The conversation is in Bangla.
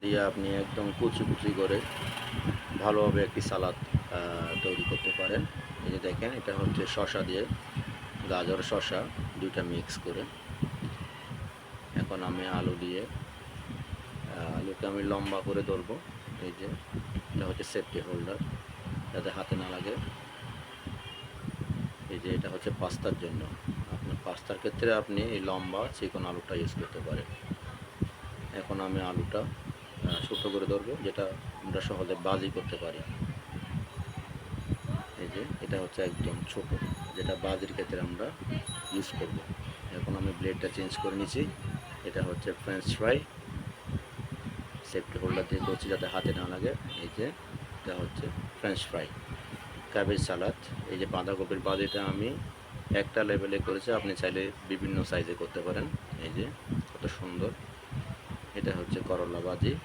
দিয়ে আপনি একদম কুচি কুচি করে ভালোভাবে একটি সালাদ তৈরি করতে পারেন। এই যে দেখেন, এটা হচ্ছে শসা দিয়ে, গাজর শসা দুইটা মিক্স করে। এখন আমি আলু দিয়ে, আলুকে আমি লম্বা করে ধরবো। এই যে এটা হচ্ছে সেফটি হোল্ডার, যাতে হাতে না লাগে। এই যে এটা হচ্ছে পাস্তার জন্য, আপনার পাস্তার ক্ষেত্রে আপনি এই লম্বা চিকন আলুটা ইউজ করতে পারেন। এখন আমি আলুটা ছোটো করে ধরবো, যেটা আমরা সহজে ভাজি করতে পারি। এই যে এটা হচ্ছে একদম ছোট, যেটা ভাজির ক্ষেত্রে আমরা ইউজ করব। এখন আমি ব্লেডটা চেঞ্জ করে নিচ্ছি। এটা হচ্ছে ফ্রেঞ্চ ফ্রাই, সেফটি হোল্ডার দিয়ে করছি যাতে হাতে না লাগে। এই যে এটা হচ্ছে ফ্রেঞ্চ ফ্রাই। ক্যাবেজ সালাদ, এই যে বাঁধাকপির ভাজিটা আমি একটা লেভেলে করেছি, আপনি চাইলে বিভিন্ন সাইজে করতে পারেন। এই যে কত সুন্দর। এটা হচ্ছে করলা ভাজি।